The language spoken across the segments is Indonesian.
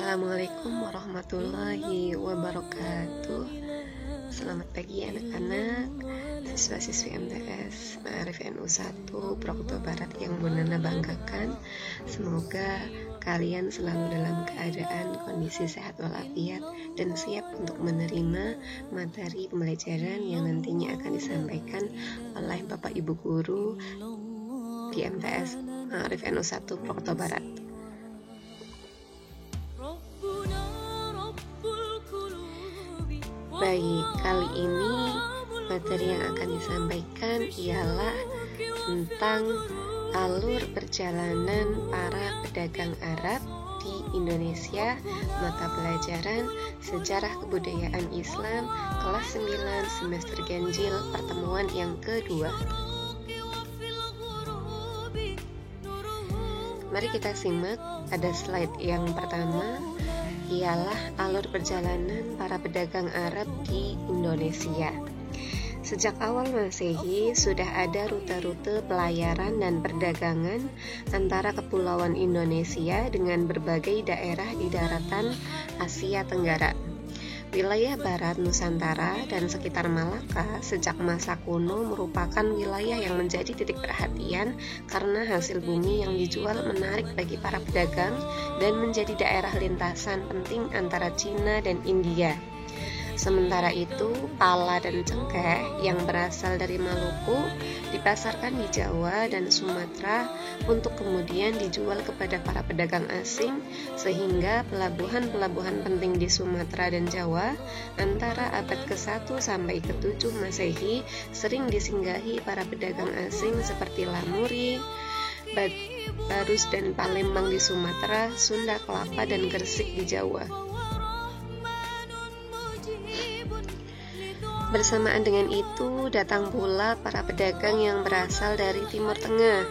Assalamualaikum warahmatullahi wabarakatuh. Selamat pagi anak-anak, siswa-siswi MTS Ma'arif NU 1 Prokto Barat yang Bunana banggakan. Semoga kalian selalu dalam keadaan kondisi sehat walafiat dan siap untuk menerima materi pembelajaran yang nantinya akan disampaikan oleh Bapak Ibu Guru di MTS Ma'arif NU 1 Prokto Barat. Baik, kali ini materi yang akan disampaikan ialah tentang alur perjalanan para pedagang Arab di Indonesia, mata pelajaran Sejarah Kebudayaan Islam kelas 9 semester Ganjil pertemuan yang kedua. Mari kita simak pada slide yang pertama ialah alur perjalanan para pedagang Arab di Indonesia. Sejak awal Masehi sudah ada rute-rute pelayaran dan perdagangan antara kepulauan Indonesia dengan berbagai daerah di daratan Asia Tenggara. Wilayah Barat Nusantara dan sekitar Malaka sejak masa kuno merupakan wilayah yang menjadi titik perhatian karena hasil bumi yang dijual menarik bagi para pedagang dan menjadi daerah lintasan penting antara Cina dan India. Sementara itu, pala dan cengkeh yang berasal dari Maluku dipasarkan di Jawa dan Sumatera untuk kemudian dijual kepada para pedagang asing, sehingga pelabuhan-pelabuhan penting di Sumatera dan Jawa antara abad ke-1 sampai ke-7 Masehi sering disinggahi para pedagang asing seperti Lamuri, Barus dan Palembang di Sumatera, Sunda Kelapa dan Gresik di Jawa. Bersamaan dengan itu, datang pula para pedagang yang berasal dari Timur Tengah.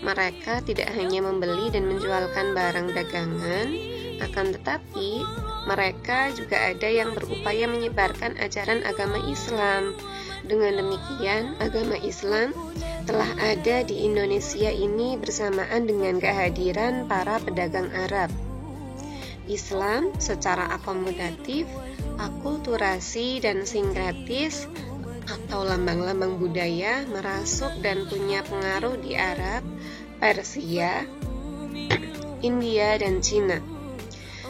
Mereka tidak hanya membeli dan menjualkan barang dagangan, akan tetapi mereka juga ada yang berupaya menyebarkan ajaran agama Islam. Dengan demikian, agama Islam telah ada di Indonesia ini bersamaan dengan kehadiran para pedagang Arab. Islam secara akomodatif, akulturasi dan sinkretis atau lambang-lambang budaya merasuk dan punya pengaruh di Arab, Persia, India dan Cina.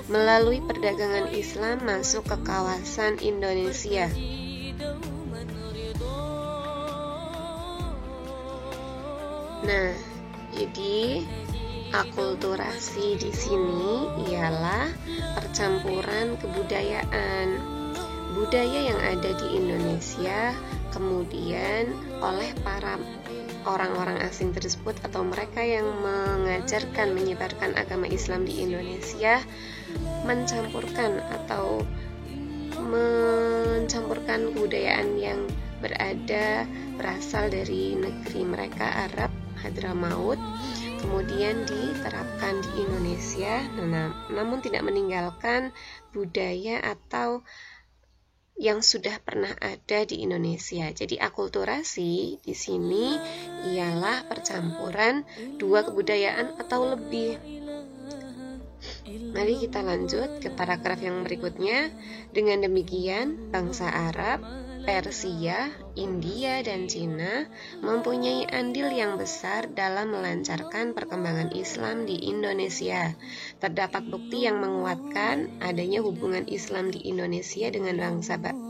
Melalui perdagangan Islam masuk ke kawasan Indonesia. Nah, jadi akulturasi di sini ialah percampuran kebudayaan. Budaya yang ada di Indonesia kemudian oleh para orang-orang asing tersebut atau mereka yang mengajarkan, menyebarkan agama Islam di Indonesia mencampurkan kebudayaan yang berasal dari negeri mereka Arab, Hadramaut, kemudian diterapkan di Indonesia, namun tidak meninggalkan budaya atau yang sudah pernah ada di Indonesia. Jadi akulturasi di sini ialah percampuran dua kebudayaan atau lebih. Mari kita lanjut ke paragraf yang berikutnya. Dengan demikian, bangsa Arab, Persia, India, dan Cina mempunyai andil yang besar dalam melancarkan perkembangan Islam di Indonesia. Terdapat bukti yang menguatkan adanya hubungan Islam di Indonesia dengan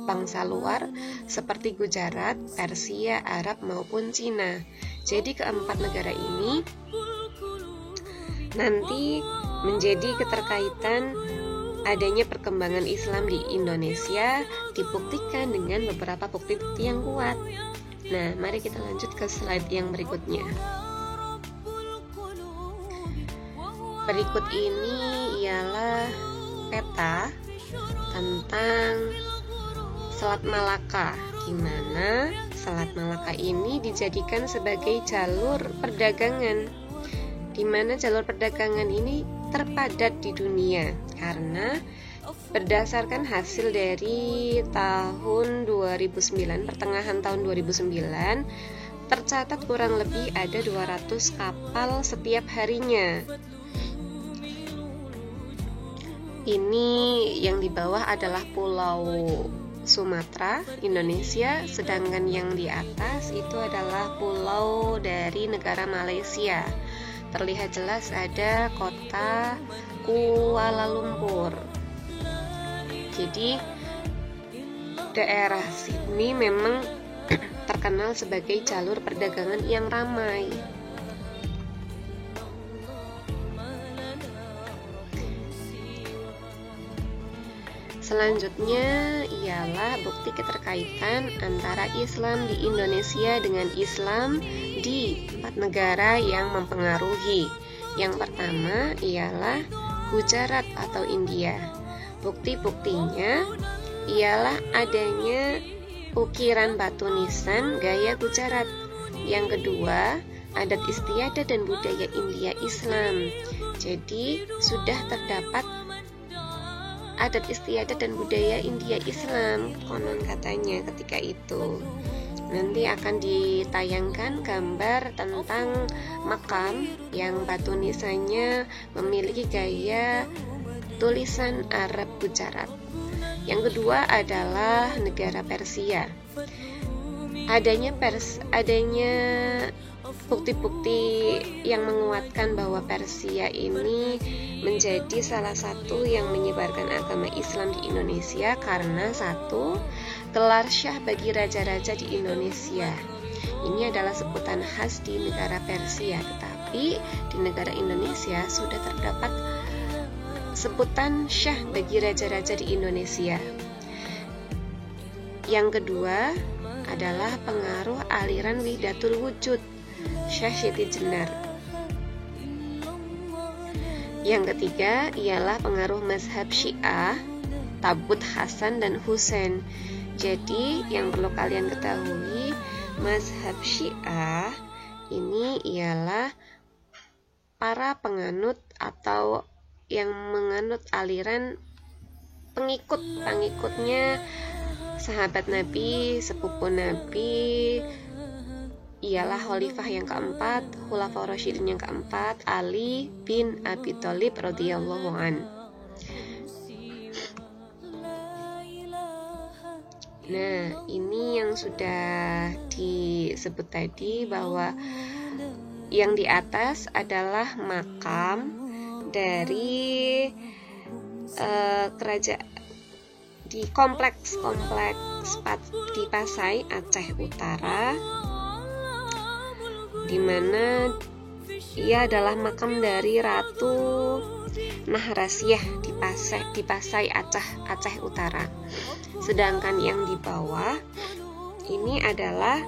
bangsa luar seperti Gujarat, Persia, Arab, maupun Cina. Jadi keempat negara ini nanti menjadi keterkaitan adanya perkembangan Islam di Indonesia dibuktikan dengan beberapa bukti-bukti yang kuat. Nah, mari kita lanjut ke slide yang berikutnya. Berikut ini ialah peta tentang Selat Malaka, di mana Selat Malaka ini dijadikan sebagai jalur perdagangan, di mana jalur perdagangan ini terpadat di dunia karena berdasarkan hasil dari tahun 2009, pertengahan tahun 2009, tercatat kurang lebih ada 200 kapal setiap harinya. Ini yang di bawah adalah Pulau Sumatera, Indonesia, sedangkan yang di atas itu adalah pulau dari negara Malaysia. Terlihat jelas ada kota Kuala Lumpur. Jadi daerah sini memang terkenal sebagai jalur perdagangan yang ramai. Selanjutnya ialah bukti keterkaitan antara Islam di Indonesia dengan Islam di 4 negara yang mempengaruhi. Yang pertama ialah Gujarat atau India. Bukti-buktinya ialah adanya ukiran batu nisan gaya Gujarat. Yang kedua, adat istiadat dan budaya India Islam. Jadi sudah terdapat adat istiadat dan budaya India Islam, konon katanya ketika itu. Nanti akan ditayangkan gambar tentang makam yang batu nisannya memiliki gaya tulisan Arab Gujarat. Yang kedua adalah negara Persia. Adanya bukti-bukti yang menguatkan bahwa Persia ini menjadi salah satu yang menyebarkan agama Islam di Indonesia karena satu, gelar syah bagi raja-raja di Indonesia. Ini adalah sebutan khas di negara Persia, tetapi di negara Indonesia sudah terdapat sebutan syah bagi raja-raja di Indonesia. Yang kedua adalah pengaruh aliran Wahdatul Wujud, Syekh Siti Jenar. Yang ketiga ialah pengaruh mazhab Syiah, Tabut Hasan dan Husain. Jadi yang perlu kalian ketahui, mazhab Syiah ini ialah para penganut atau yang menganut aliran pengikutnya sahabat Nabi, sepupu Nabi, ialah khalifah yang keempat, khulafaur rasyidin yang keempat, Ali bin Abi Thalib radhiyallahu an. Nah, ini yang sudah disebut tadi bahwa yang di atas adalah makam dari kerajaan di kompleks di Pasai, Aceh Utara, di mana ia adalah makam dari Ratu Nahrasiyah di Pasai, Aceh Utara. Sedangkan yang di bawah ini adalah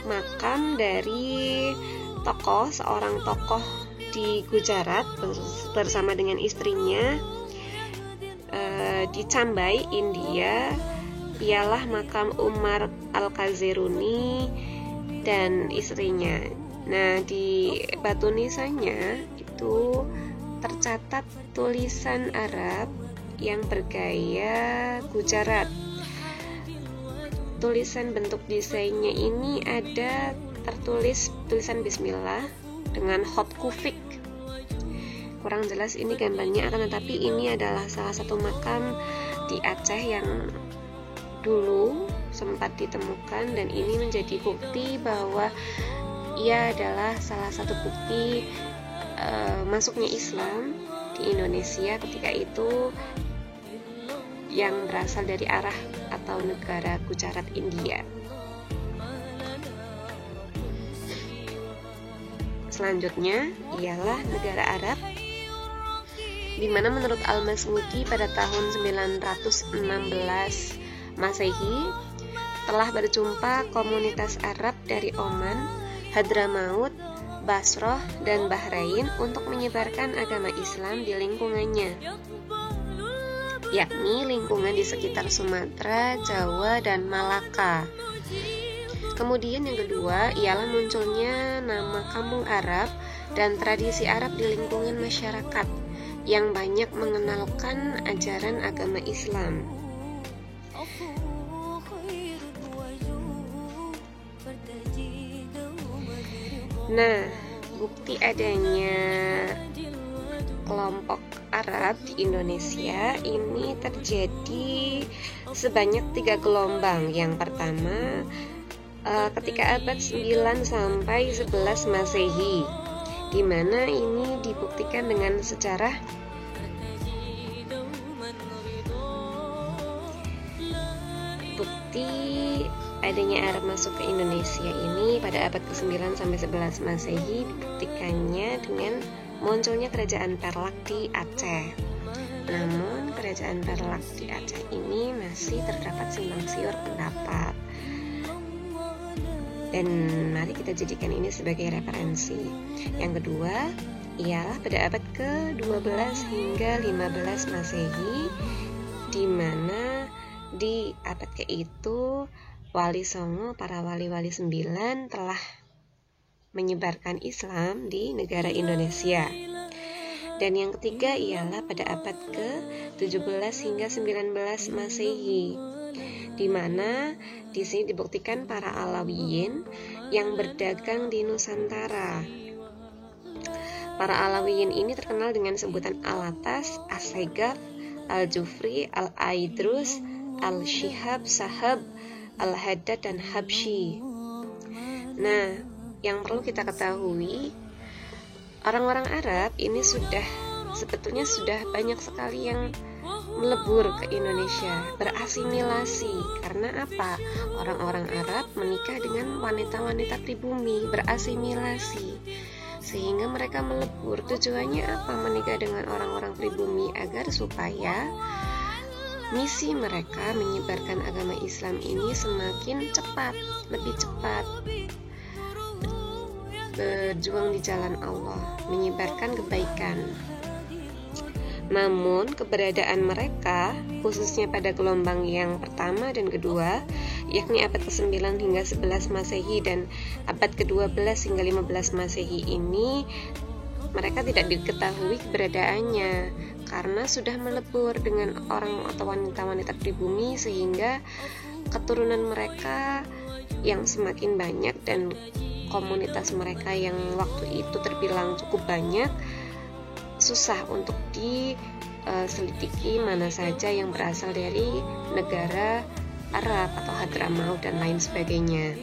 makam dari seorang tokoh di Gujarat bersama dengan istrinya di Cambai, India. Ialah makam Umar Al-Kaziruni dan istrinya. Nah, di batu nisannya itu tercatat tulisan Arab yang bergaya Gujarat. Tulisan bentuk desainnya ini ada tertulis tulisan Bismillah dengan hot kufik. Kurang jelas ini gambarnya, akan tetapi ini adalah salah satu makam di Aceh yang dulu sempat ditemukan, dan ini menjadi bukti bahwa ia adalah salah satu bukti masuknya Islam di Indonesia ketika itu, yang berasal dari arah atau negara Gujarat, India. Selanjutnya ialah negara Arab, di mana menurut Al-Masmudi pada tahun 916 Masehi telah berjumpa komunitas Arab dari Oman, Hadramaut, Basrah, dan Bahrain untuk menyebarkan agama Islam di lingkungannya, yakni lingkungan di sekitar Sumatera, Jawa, dan Malaka. Kemudian yang kedua ialah munculnya nama kampung Arab dan tradisi Arab di lingkungan masyarakat yang banyak mengenalkan ajaran agama Islam. Nah, bukti adanya kelompok Arab Arab di Indonesia ini terjadi sebanyak 3 gelombang. Yang pertama ketika abad 9 sampai 11 Masehi, di mana ini dibuktikan dengan sejarah bukti adanya Arab masuk ke Indonesia ini pada abad ke-9 sampai 11 Masehi dibuktikannya dengan munculnya kerajaan Perlak di Aceh. Namun kerajaan Perlak di Aceh ini masih terdapat simpang siur pendapat. Dan mari kita jadikan ini sebagai referensi. Yang kedua ialah pada abad ke-12 hingga 15 Masehi, di mana di abad ke-itu Wali Songo, para wali-wali 9 telah menyebarkan Islam di negara Indonesia. Dan yang ketiga ialah pada abad ke-17 hingga 19 Masehi, di mana di sini dibuktikan para Alawiyin yang berdagang di Nusantara. Para Alawiyin ini terkenal dengan sebutan Al-Atas, As-Segaf, Al-Jufri, Al-Aidrus, Al-Shihab, Sahab, Al-Haddad, dan Habsyi. Nah, yang perlu kita ketahui, orang-orang Arab ini sebetulnya sudah banyak sekali yang melebur ke Indonesia, berasimilasi. Karena apa? Orang-orang Arab menikah dengan wanita-wanita pribumi, berasimilasi, sehingga mereka melebur. Tujuannya apa menikah dengan orang-orang pribumi? Agar supaya misi mereka menyebarkan agama Islam ini semakin cepat, lebih cepat, berjuang di jalan Allah, menyebarkan kebaikan. Namun keberadaan mereka, khususnya pada gelombang yang pertama dan kedua, yakni abad ke-9 hingga 11 Masehi dan abad ke-12 hingga 15 Masehi ini, mereka tidak diketahui keberadaannya karena sudah melebur dengan orang atau wanita-wanita pribumi, sehingga keturunan mereka yang semakin banyak dan komunitas mereka yang waktu itu terbilang cukup banyak, susah untuk diselidiki mana saja yang berasal dari negara Arab atau Hadramaut dan lain sebagainya.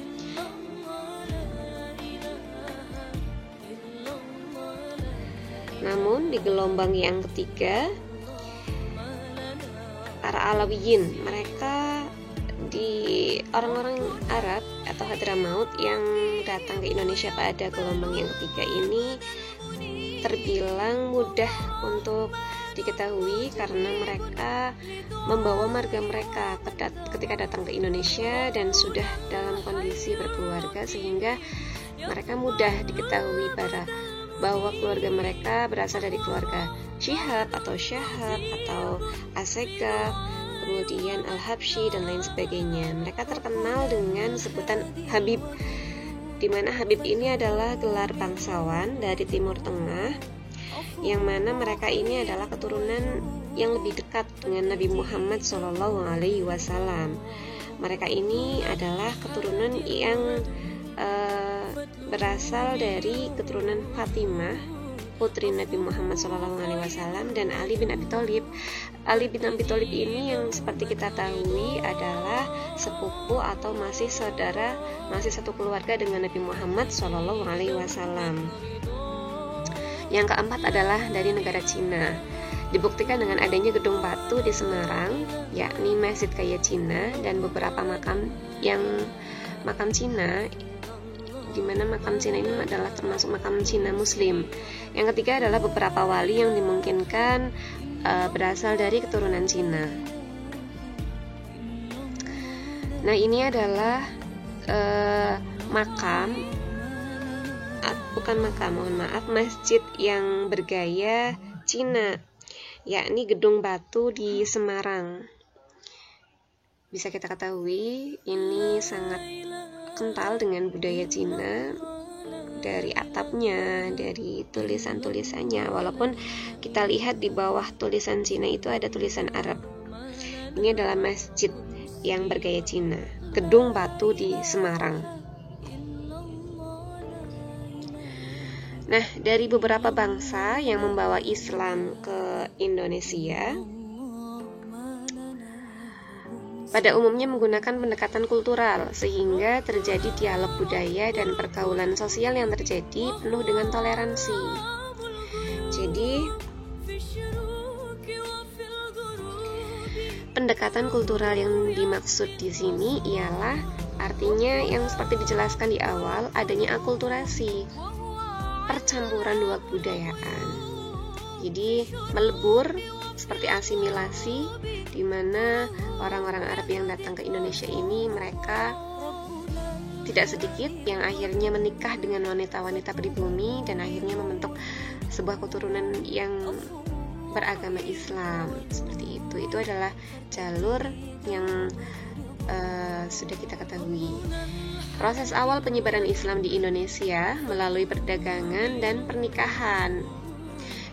Namun di gelombang yang ketiga, para Alawiyin, mereka di orang-orang Arab atau Hadramaut yang datang ke Indonesia pada gelombang yang ketiga ini terbilang mudah untuk diketahui karena mereka membawa marga mereka ketika datang ke Indonesia dan sudah dalam kondisi berkeluarga, sehingga mereka mudah diketahui bahwa keluarga mereka berasal dari keluarga Shihab atau Syahab atau As-Segaf, kemudian Al-Habsyi dan lain sebagainya. Mereka terkenal dengan sebutan Habib, di mana Habib ini adalah gelar bangsawan dari Timur Tengah, yang mana mereka ini adalah keturunan yang lebih dekat dengan Nabi Muhammad SAW. Mereka ini adalah keturunan yang berasal dari keturunan Fatimah, putri Nabi Muhammad SAW, dan Ali bin Abi Thalib. Ali bin Abi Thalib ini yang seperti kita tahu adalah sepupu atau masih saudara, masih satu keluarga dengan Nabi Muhammad SAW. Yang keempat adalah dari negara Cina. Dibuktikan dengan adanya gedung batu di Semarang, yakni Masjid Kaya Cina, dan beberapa makam Cina, di mana makam Cina ini adalah termasuk makam Cina Muslim. Yang ketiga adalah beberapa wali yang dimungkinkan berasal dari keturunan Cina. Nah, ini adalah masjid yang bergaya Cina, yakni gedung batu di Semarang. Bisa kita ketahui ini sangat kental dengan budaya Cina, dari atapnya, dari tulisan-tulisannya. Walaupun kita lihat di bawah tulisan Cina itu ada tulisan Arab. Ini adalah masjid yang bergaya Cina, gedung batu di Semarang. Nah, dari beberapa bangsa yang membawa Islam ke Indonesia, pada umumnya menggunakan pendekatan kultural, sehingga terjadi dialog budaya dan pergaulan sosial yang terjadi penuh dengan toleransi. Jadi, pendekatan kultural yang dimaksud di sini ialah artinya yang seperti dijelaskan di awal, adanya akulturasi, percampuran dua kebudayaan. Jadi melebur seperti asimilasi, di mana orang-orang Arab yang datang ke Indonesia ini mereka tidak sedikit yang akhirnya menikah dengan wanita-wanita pribumi dan akhirnya membentuk sebuah keturunan yang beragama Islam. Seperti itu. Itu adalah jalur yang sudah kita ketahui. Proses awal penyebaran Islam di Indonesia melalui perdagangan dan pernikahan.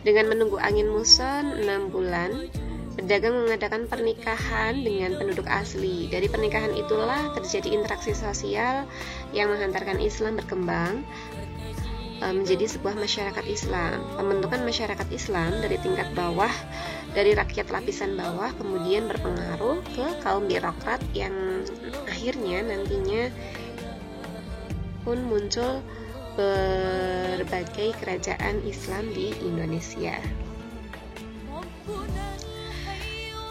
Dengan menunggu angin muson 6 bulan, pedagang mengadakan pernikahan dengan penduduk asli. Dari pernikahan itulah terjadi interaksi sosial yang menghantarkan Islam berkembang menjadi sebuah masyarakat Islam. Pembentukan masyarakat Islam dari tingkat bawah, dari rakyat lapisan bawah, kemudian berpengaruh ke kaum birokrat yang akhirnya nantinya pun muncul berbagai kerajaan Islam di Indonesia.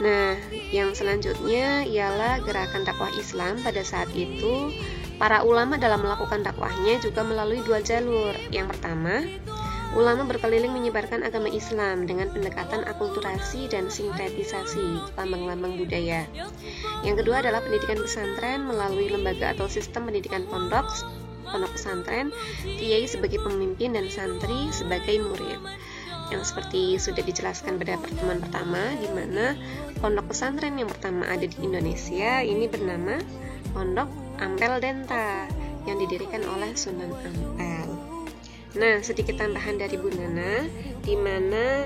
Nah, yang selanjutnya ialah gerakan dakwah Islam. Pada saat itu, para ulama dalam melakukan dakwahnya juga melalui dua jalur. Yang pertama, ulama berkeliling menyebarkan agama Islam dengan pendekatan akulturasi dan sinkretisasi lambang-lambang budaya. Yang kedua adalah pendidikan pesantren melalui lembaga atau sistem pendidikan pondok pesantren, kiai sebagai pemimpin dan santri sebagai murid. Yang seperti sudah dijelaskan pada pertemuan pertama, di mana pondok pesantren yang pertama ada di Indonesia ini bernama Pondok Ampel Denta yang didirikan oleh Sunan Ampel. Nah, sedikit tambahan dari Bu Nana, di mana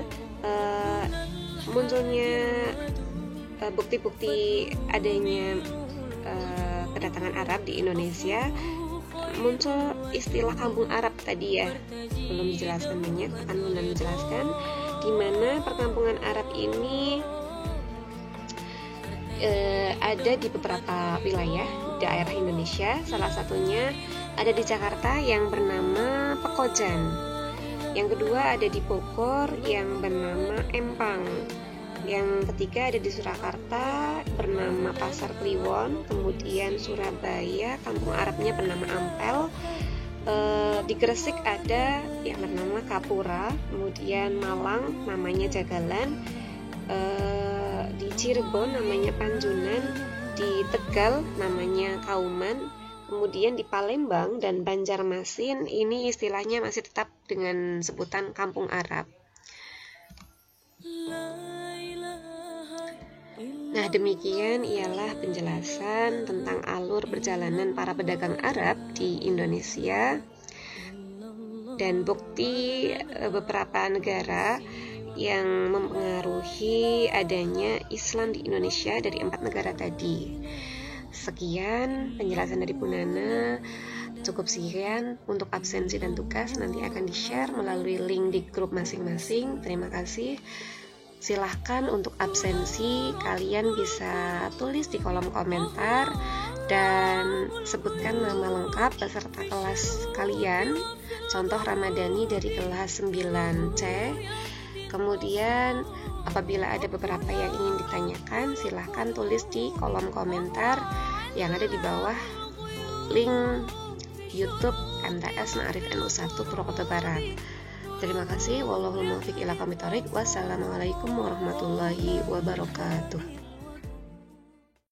munculnya bukti-bukti adanya kedatangan Arab di Indonesia, muncul istilah kampung Arab tadi ya, belum dijelaskan banyak, akan Bu Nana menjelaskan di mana perkampungan Arab ini ada di beberapa wilayah daerah Indonesia. Salah satunya ada di Jakarta yang bernama Pekojan. Yang kedua ada di Bogor yang bernama Empang. Yang ketiga ada di Surakarta bernama Pasar Kliwon. Kemudian Surabaya kampung Arabnya bernama Ampel. Di Gresik ada yang bernama Kapura. Kemudian Malang namanya Jagalan. Di Cirebon namanya Panjunan. Di Tegal namanya Kauman. Kemudian di Palembang dan Banjarmasin ini istilahnya masih tetap dengan sebutan kampung Arab. Nah, demikian ialah penjelasan tentang alur perjalanan para pedagang Arab di Indonesia dan bukti beberapa negara yang mempengaruhi adanya Islam di Indonesia dari 4 negara tadi. Sekian penjelasan dari Bu Nana. Cukup sekian untuk absensi dan tugas, nanti akan di-share melalui link di grup masing-masing. Terima kasih. Silahkan untuk absensi kalian bisa tulis di kolom komentar dan sebutkan nama lengkap beserta kelas kalian. Contoh Ramadhani dari kelas 9C. Kemudian apabila ada beberapa yang ingin ditanyakan, silahkan tulis di kolom komentar yang ada di bawah link YouTube MTS Ma'arif NU1 Purwokerto Barat. Terima kasih. Wallahul muwaffiq ila aqwamit thoriq. Wassalamualaikum warahmatullahi wabarakatuh.